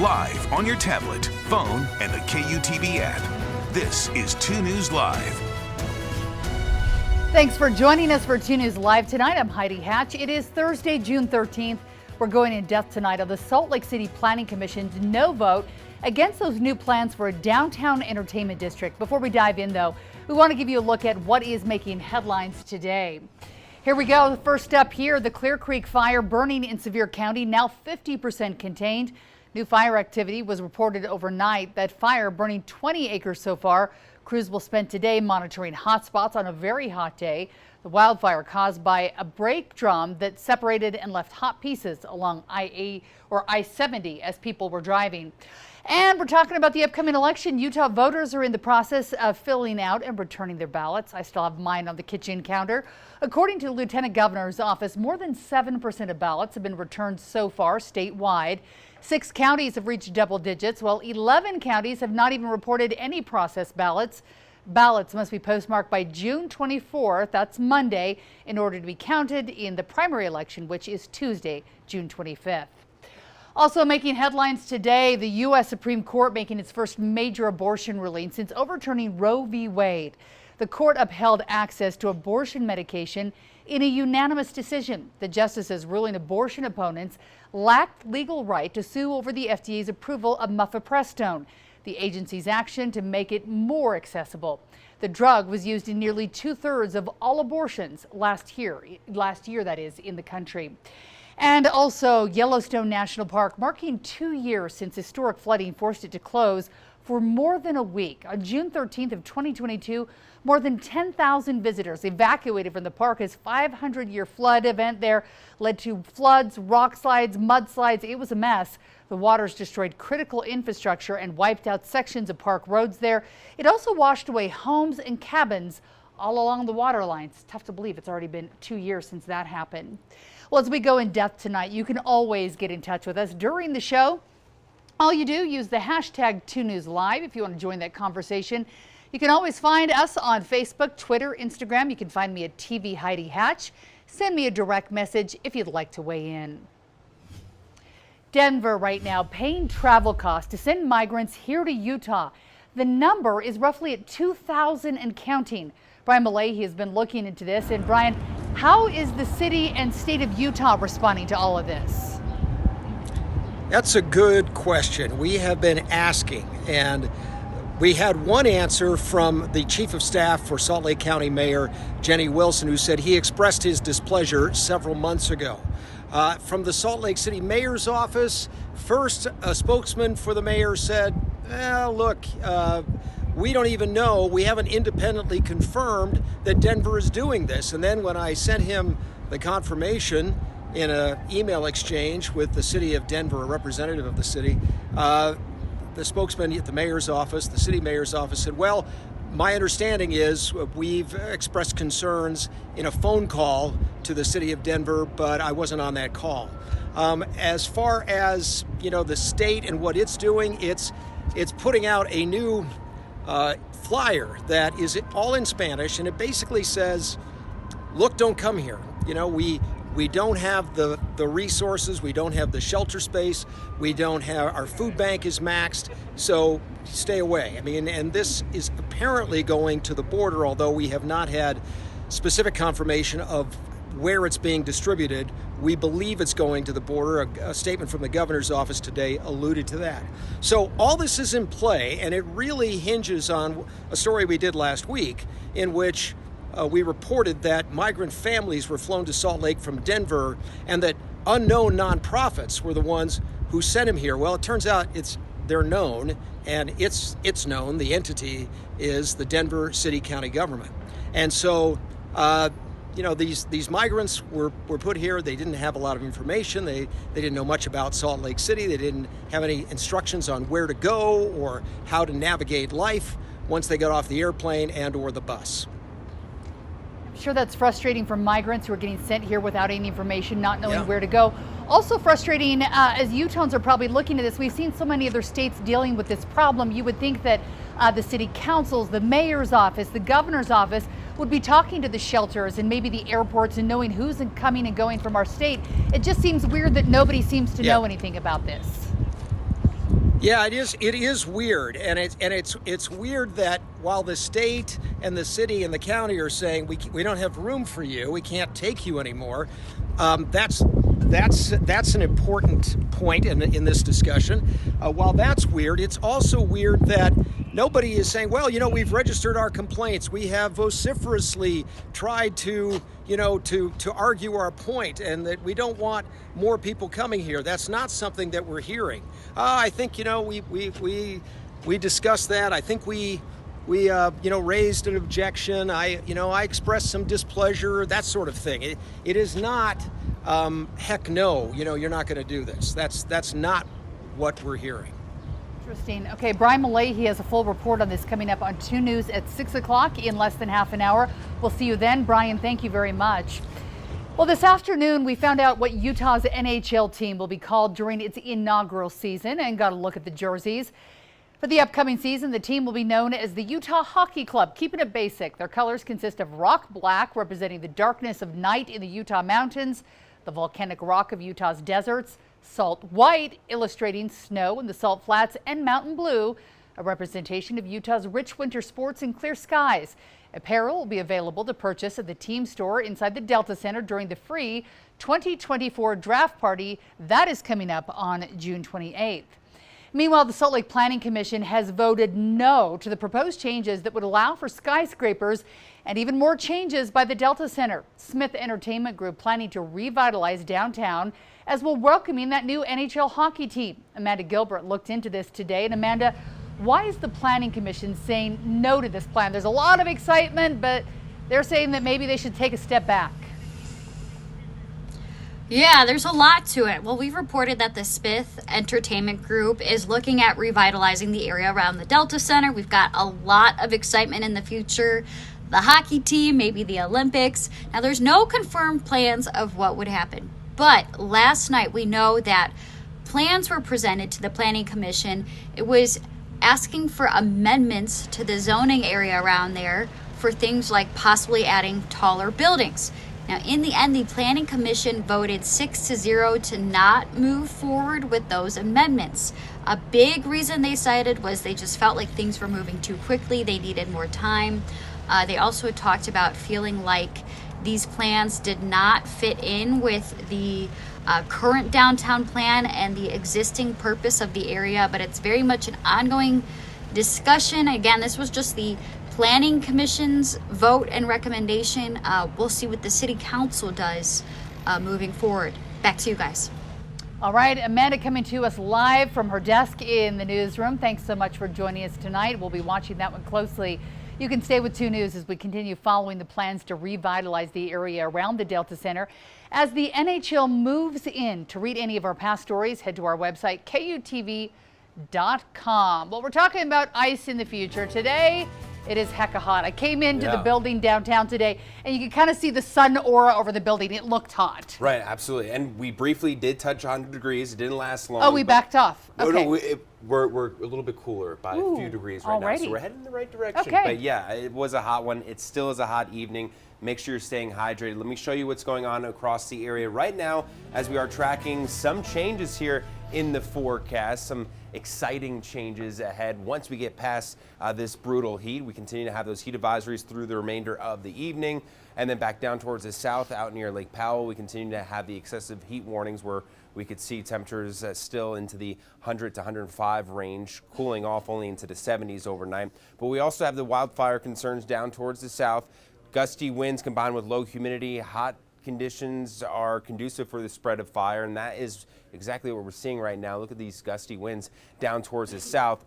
live on your tablet, phone, and the KUTV app. This is 2 News Live. Thanks for joining us for 2 News Live tonight. I'm Heidi Hatch. It is Thursday, June 13th. We're going in depth tonight on the Salt Lake City Planning Commission's no vote against those new plans for a downtown entertainment district. Before we dive in, though, we want to give you a look at what is making headlines today. Here we go. First up here, the Clear Creek fire burning in Sevier County, now 50% contained. New fire activity was reported overnight. That fire burning 20 acres so far. Crews will spend today monitoring hotspots on a very hot day. The wildfire caused by a brake drum that separated and left hot pieces along I-70 as people were driving. And we're talking about the upcoming election. Utah voters are in the process of filling out and returning their ballots. I still have mine on the kitchen counter. According to the Lieutenant Governor's office, more than 7% of ballots have been returned so far statewide. 6 counties have reached double digits, while 11 counties have not even reported any processed ballots. Ballots must be postmarked by June 24th, that's Monday, in order to be counted in the primary election, which is Tuesday, June 25th. Also making headlines today, the U.S. Supreme Court making its first major abortion ruling since overturning Roe v. Wade. The court upheld access to abortion medication in a unanimous decision. The justices ruling abortion opponents lacked legal right to sue over the FDA's approval of mifepristone, the agency's action to make it more accessible. The drug was used in nearly 2/3 of all abortions last year that is, in the country. And also Yellowstone National Park marking 2 years since historic flooding forced it to close for more than a week. On June 13th of 2022, more than 10,000 visitors evacuated from the park as 500-year flood event there led to floods, rock slides, mudslides. It was a mess. The waters destroyed critical infrastructure and wiped out sections of park roads there. It also washed away homes and cabins all along the water lines. Tough to believe it's already been 2 years since that happened. Well, as we go in depth tonight, you can always get in touch with us during the show. All you do, use the hashtag 2NewsLive if you want to join that conversation. You can always find us on Facebook, Twitter, Instagram. You can find me at TV Heidi Hatch. Send me a direct message if you'd like to weigh in. Denver right now paying travel costs to send migrants here to Utah. The number is roughly at 2,000 and counting. Brian Malahy has been looking into this. And Brian, how is the city and state of Utah responding to all of this? That's a good question. We have been asking, and we had one answer from the chief of staff for Salt Lake County Mayor Jenny Wilson, who said he expressed his displeasure several months ago. From the Salt Lake City Mayor's office, first a spokesman for the mayor said, look, we don't even know, we haven't independently confirmed that Denver is doing this. And then when I sent him the confirmation in an email exchange with the city of Denver, a representative of the city, the spokesman at the mayor's office, the city mayor's office, said, well, my understanding is we've expressed concerns in a phone call to the city of Denver, but I wasn't on that call. As far as, the state and what it's doing, it's putting out a new flyer that is all in Spanish, and it basically says, look, don't come here. We don't have the resources, we don't have the shelter space, we don't have, our food bank is maxed, so stay away. And this is apparently going to the border, although we have not had specific confirmation of where it's being distributed. We believe it's going to the border. A statement from the governor's office today alluded to that. So all this is in play, and it really hinges on a story we did last week in which we reported that migrant families were flown to Salt Lake from Denver and that unknown nonprofits were the ones who sent them here. Well, it turns out they're known, and it's known. The entity is the Denver City County government. And so, these migrants were put here. They didn't have a lot of information. They didn't know much about Salt Lake City. They didn't have any instructions on where to go or how to navigate life once they got off the airplane and or the bus. Sure, that's frustrating for migrants who are getting sent here without any information, not knowing where to go. Also frustrating as Utahns are probably looking at this. We've seen so many other states dealing with this problem. You would think that the city councils, the mayor's office, the governor's office would be talking to the shelters and maybe the airports and knowing who's coming and going from our state. It just seems weird that nobody seems to know anything about this. Yeah, it is. It is weird, and it's weird that while the state and the city and the county are saying we don't have room for you, we can't take you anymore. That's an important point in this discussion. While that's weird, it's also weird that nobody is saying, well, we've registered our complaints. We have vociferously tried to argue our point, and that we don't want more people coming here. That's not something that we're hearing. I think we discussed that. I think we raised an objection. I expressed some displeasure, that sort of thing. It is not heck no. You're not going to do this. That's not what we're hearing. Interesting. Okay, Brian Malahy has a full report on this coming up on 2 News at 6 o'clock in less than half an hour. We'll see you then. Brian, thank you very much. Well, this afternoon we found out what Utah's NHL team will be called during its inaugural season and got a look at the jerseys. For the upcoming season, the team will be known as the Utah Hockey Club, keeping it basic. Their colors consist of rock black, representing the darkness of night in the Utah mountains, the volcanic rock of Utah's deserts, salt white, illustrating snow in the salt flats, and mountain blue, a representation of Utah's rich winter sports and clear skies. Apparel will be available to purchase at the team store inside the Delta Center during the free 2024 draft party. That is coming up on June 28th. Meanwhile, the Salt Lake Planning Commission has voted no to the proposed changes that would allow for skyscrapers and even more changes by the Delta Center. Smith Entertainment Group planning to revitalize downtown, as well welcoming that new NHL hockey team. Amanda Gilbert looked into this today. And Amanda, why is the Planning Commission saying no to this plan? There's a lot of excitement, but they're saying that maybe they should take a step back. Yeah, there's a lot to it. Well, we've reported that the Smith Entertainment Group is looking at revitalizing the area around the Delta Center. We've got a lot of excitement in the future. The hockey team, maybe the Olympics. Now, there's no confirmed plans of what would happen. But last night, we know that plans were presented to the Planning Commission. It was asking for amendments to the zoning area around there for things like possibly adding taller buildings. Now, in the end, the Planning Commission voted 6-0 to not move forward with those amendments. A big reason they cited was they just felt like things were moving too quickly. They needed more time. They also talked about feeling like these plans did not fit in with the current downtown plan and the existing purpose of the area, but it's very much an ongoing discussion. Again, this was just the Planning Commission's vote and recommendation. We'll see what the City Council does moving forward. Back to you guys. All right, Amanda coming to us live from her desk in the newsroom. Thanks so much for joining us tonight. We'll be watching that one closely. You can stay with 2 News as we continue following the plans to revitalize the area around the Delta Center. As the NHL moves in, to read any of our past stories, head to our website, KUTV.com. Well, we're talking about ice in the future. Today, it is hecka hot. I came into the building downtown today, and you could kind of see the sun aura over the building. It looked hot. Right, absolutely. And we briefly did touch 100 degrees. It didn't last long. Oh, we backed off. Okay. No, we're a little bit cooler by a few degrees right now. So we're heading in the right direction. Okay. But yeah, it was a hot one. It still is a hot evening. Make sure you're staying hydrated. Let me show you what's going on across the area right now as we are tracking some changes here in the forecast. Some exciting changes ahead. Once we get past this brutal heat, we continue to have those heat advisories through the remainder of the evening. And then back down towards the south out near Lake Powell, we continue to have the excessive heat warnings where we could see temperatures still into the 100 to 105 range, cooling off only into the 70s overnight. But we also have the wildfire concerns down towards the south. Gusty winds combined with low humidity, hot conditions are conducive for the spread of fire, and that is exactly what we're seeing right now. Look at these gusty winds down towards the south,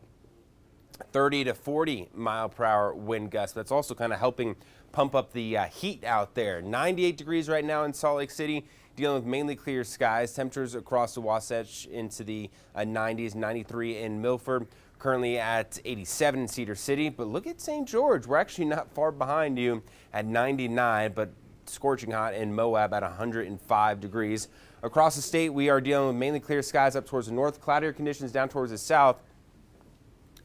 30 to 40 mile per hour wind gusts. That's also kind of helping pump up the heat out there. 98 degrees right now in Salt Lake City, dealing with mainly clear skies. Temperatures across the Wasatch into the 90s, 93 in Milford. Currently at 87 in Cedar City, but look at St. George. We're actually not far behind you at 99, but scorching hot in Moab at 105 degrees. Across the state, we are dealing with mainly clear skies up towards the north, cloudier conditions down towards the south.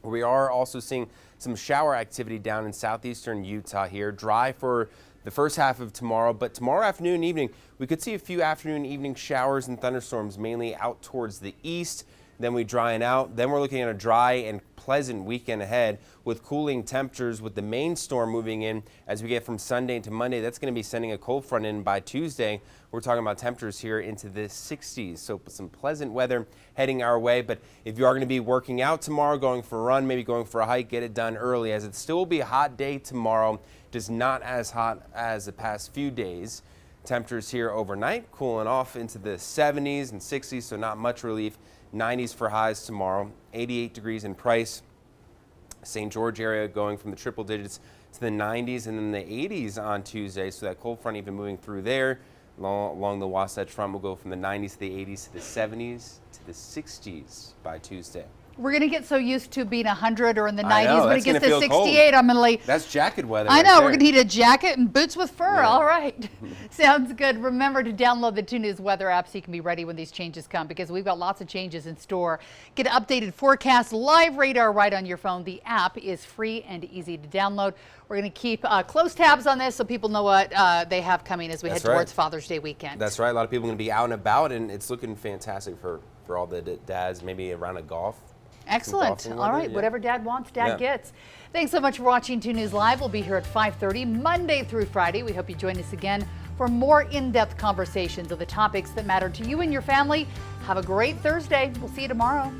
We are also seeing some shower activity down in southeastern Utah here. Dry for the first half of tomorrow, but tomorrow afternoon and evening, we could see a few afternoon and evening showers and thunderstorms, mainly out towards the east. then we drying out. Then we're looking at a dry and pleasant weekend ahead with cooling temperatures, with the main storm moving in as we get from Sunday to Monday. That's going to be sending a cold front in by Tuesday. We're talking about temperatures here into the 60s. So some pleasant weather heading our way. But if you are going to be working out tomorrow, going for a run, maybe going for a hike, get it done early, as it still will be a hot day tomorrow. Just not as hot as the past few days. Temperatures here overnight cooling off into the 70s and 60s, so not much relief. 90s for highs tomorrow. 88 degrees in Price. St. George area going from the triple digits to the 90s and then the 80s on Tuesday. So that cold front even moving through there. Along the Wasatch Front will go from the 90s to the 80s to the 70s to the 60s by Tuesday. We're going to get so used to being 100 or in the 90s. I know, when it that's gets to gonna feel 68, cold. I'm going to like. That's jacket weather. I right know, there. we're going to need a jacket and boots with fur. Yeah. All right. Sounds good. Remember to download the 2 News weather app so you can be ready when these changes come, because we've got lots of changes in store. Get an updated forecast, live radar right on your phone. The app is free and easy to download. We're going to keep close tabs on this so people know what they have coming as we head towards Father's Day weekend. That's right. A lot of people are going to be out and about, and it's looking fantastic for all the dads, maybe around a golf. Excellent. All right. Yeah. Whatever Dad wants, Dad gets. Thanks so much for watching 2 News Live. We'll be here at 5:30 Monday through Friday. We hope you join us again for more in-depth conversations of the topics that matter to you and your family. Have a great Thursday. We'll see you tomorrow.